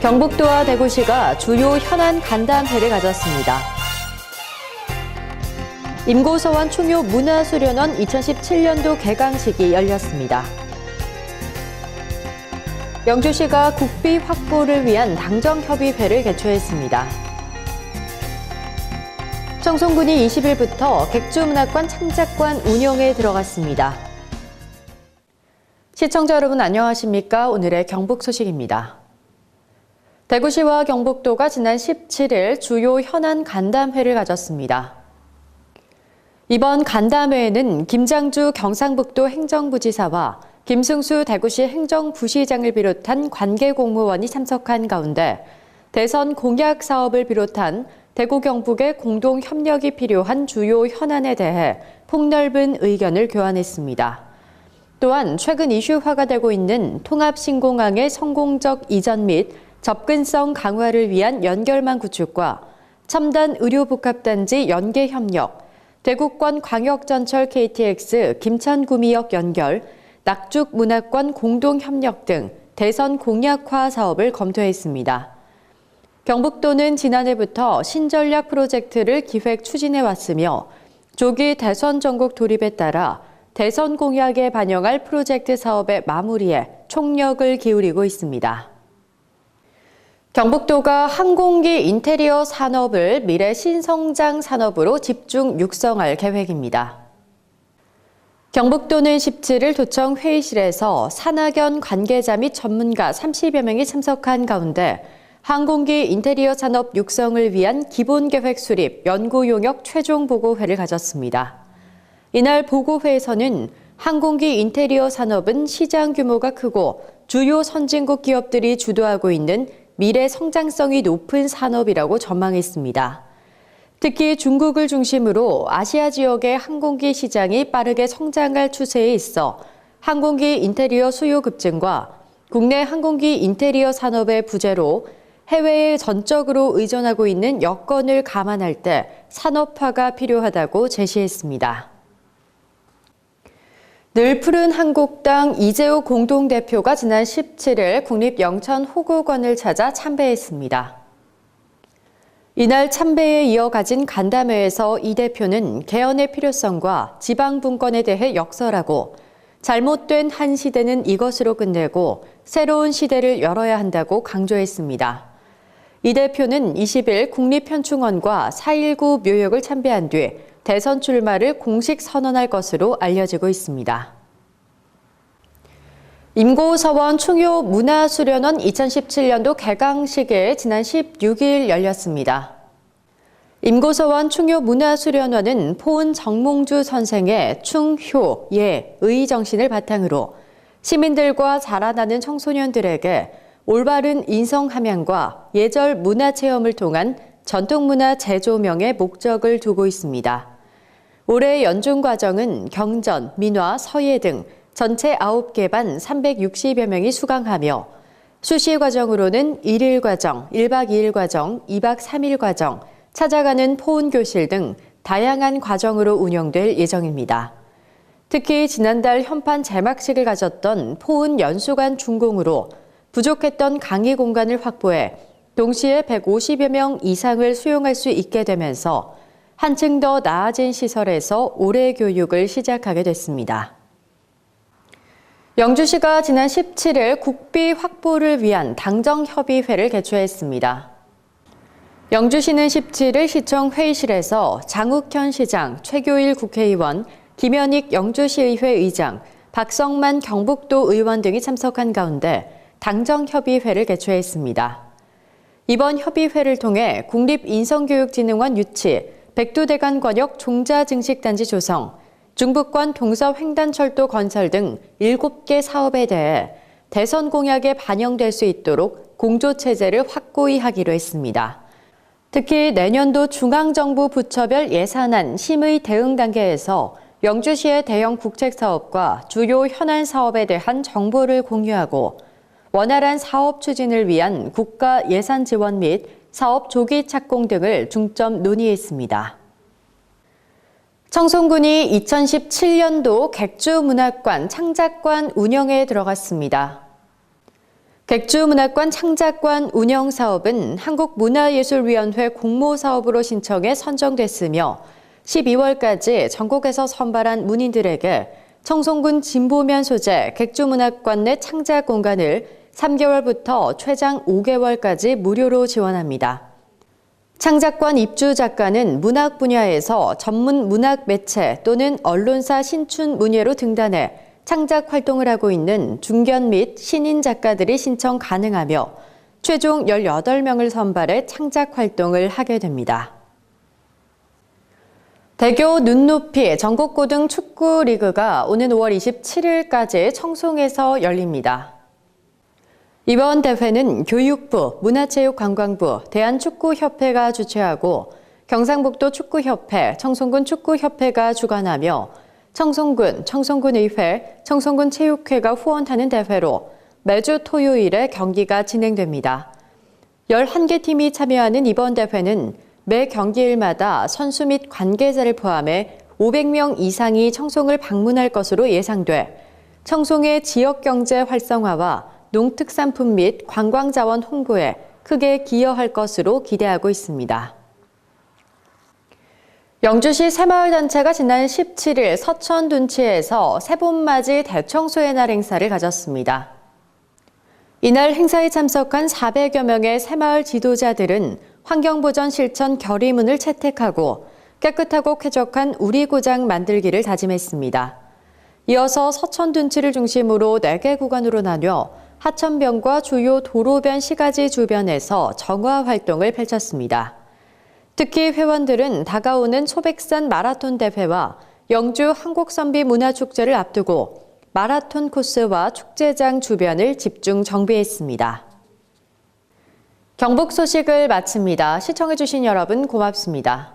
경북도와 대구시가 주요 현안 간담회를 가졌습니다. 임고서원 충효 문화수련원 2017년도 개강식이 열렸습니다. 영주시가 국비 확보를 위한 당정협의회를 개최했습니다. 청송군이 20일부터 객주문화관 창작관 운영에 들어갔습니다. 시청자 여러분 안녕하십니까? 오늘의 경북 소식입니다. 대구시와 경북도가 지난 17일 주요 현안 간담회를 가졌습니다. 이번 간담회에는 김장주 경상북도 행정부지사와 김승수 대구시 행정부시장을 비롯한 관계 공무원이 참석한 가운데 대선 공약 사업을 비롯한 대구 경북의 공동 협력이 필요한 주요 현안에 대해 폭넓은 의견을 교환했습니다. 또한 최근 이슈화가 되고 있는 통합신공항의 성공적 이전 및 접근성 강화를 위한 연결망 구축과 첨단 의료복합단지 연계 협력, 대구권 광역전철 KTX 김천구미역 연결, 낙죽문화권 공동협력 등 대선 공약화 사업을 검토했습니다. 경북도는 지난해부터 신전략 프로젝트를 기획 추진해왔으며 조기 대선 전국 돌입에 따라 대선 공약에 반영할 프로젝트 사업의 마무리에 총력을 기울이고 있습니다. 경북도가 항공기 인테리어 산업을 미래 신성장 산업으로 집중 육성할 계획입니다. 경북도는 17일 도청 회의실에서 산학연 관계자 및 전문가 30여 명이 참석한 가운데 항공기 인테리어 산업 육성을 위한 기본계획 수립 연구 용역 최종 보고회를 가졌습니다. 이날 보고회에서는 항공기 인테리어 산업은 시장 규모가 크고 주요 선진국 기업들이 주도하고 있는 미래 성장성이 높은 산업이라고 전망했습니다. 특히 중국을 중심으로 아시아 지역의 항공기 시장이 빠르게 성장할 추세에 있어 항공기 인테리어 수요 급증과 국내 항공기 인테리어 산업의 부재로 해외에 전적으로 의존하고 있는 여건을 감안할 때 산업화가 필요하다고 제시했습니다. 늘 푸른 한국당 이재호 공동대표가 지난 17일 국립영천호국원을 찾아 참배했습니다. 이날 참배에 이어 가진 간담회에서 이 대표는 개헌의 필요성과 지방분권에 대해 역설하고 잘못된 한 시대는 이것으로 끝내고 새로운 시대를 열어야 한다고 강조했습니다. 이 대표는 20일 국립현충원과 4.19 묘역을 참배한 뒤 대선 출마를 공식 선언할 것으로 알려지고 있습니다. 임고서원 충효 문화수련원 2017년도 개강식이 지난 16일 열렸습니다. 임고서원 충효 문화수련원은 포은 정몽주 선생의 충효, 예, 의 정신을 바탕으로 시민들과 자라나는 청소년들에게 올바른 인성함양과 예절 문화체험을 통한 전통문화 재조명의 목적을 두고 있습니다. 올해 연중 과정은 경전, 민화, 서예 등 전체 9개 반 360여 명이 수강하며 수시 과정으로는 1일 과정, 1박 2일 과정, 2박 3일 과정, 찾아가는 포은 교실 등 다양한 과정으로 운영될 예정입니다. 특히 지난달 현판 개막식을 가졌던 포은 연수관 중공으로 부족했던 강의 공간을 확보해 동시에 150여 명 이상을 수용할 수 있게 되면서 한층 더 나아진 시설에서 올해 교육을 시작하게 됐습니다. 영주시가 지난 17일 국비 확보를 위한 당정협의회를 개최했습니다. 영주시는 17일 시청 회의실에서 장욱현 시장, 최교일 국회의원, 김현익 영주시의회 의장, 박성만 경북도 의원 등이 참석한 가운데 당정협의회를 개최했습니다. 이번 협의회를 통해 국립인성교육진흥원 유치, 백두대간권역 종자증식단지 조성, 중부권 동서횡단철도 건설 등 7개 사업에 대해 대선 공약에 반영될 수 있도록 공조체제를 확고히 하기로 했습니다. 특히 내년도 중앙정부 부처별 예산안 심의 대응 단계에서 영주시의 대형 국책사업과 주요 현안 사업에 대한 정보를 공유하고 원활한 사업 추진을 위한 국가 예산 지원 및 사업 조기 착공 등을 중점 논의했습니다. 청송군이 2017년도 객주문화관 창작관 운영에 들어갔습니다. 백주문학관 창작관 운영 사업은 한국문화예술위원회 공모사업으로 신청해 선정됐으며 12월까지 전국에서 선발한 문인들에게 청송군 진보면 소재 객주문학관 내 창작 공간을 3개월부터 최장 5개월까지 무료로 지원합니다. 창작관 입주 작가는 문학 분야에서 전문 문학 매체 또는 언론사 신춘 문예로 등단해 창작 활동을 하고 있는 중견 및 신인 작가들이 신청 가능하며 최종 18명을 선발해 창작 활동을 하게 됩니다. 대교 눈높이 전국고등 축구 리그가 오는 5월 27일까지 청송에서 열립니다. 이번 대회는 교육부, 문화체육관광부, 대한축구협회가 주최하고 경상북도 축구협회, 청송군 축구협회가 주관하며 청송군, 청송군의회, 청송군체육회가 후원하는 대회로 매주 토요일에 경기가 진행됩니다. 11개 팀이 참여하는 이번 대회는 매 경기일마다 선수 및 관계자를 포함해 500명 이상이 청송을 방문할 것으로 예상돼 청송의 지역경제 활성화와 농특산품 및 관광자원 홍보에 크게 기여할 것으로 기대하고 있습니다. 영주시 새마을단체가 지난 17일 서천둔치에서 새봄맞이 대청소의 날 행사를 가졌습니다. 이날 행사에 참석한 400여 명의 새마을 지도자들은 환경보전 실천 결의문을 채택하고 깨끗하고 쾌적한 우리고장 만들기를 다짐했습니다. 이어서 서천둔치를 중심으로 4개 구간으로 나뉘어 하천변과 주요 도로변 시가지 주변에서 정화 활동을 펼쳤습니다. 특히 회원들은 다가오는 소백산 마라톤 대회와 영주 한국선비문화축제를 앞두고 마라톤 코스와 축제장 주변을 집중 정비했습니다. 경북 소식을 마칩니다. 시청해주신 여러분 고맙습니다.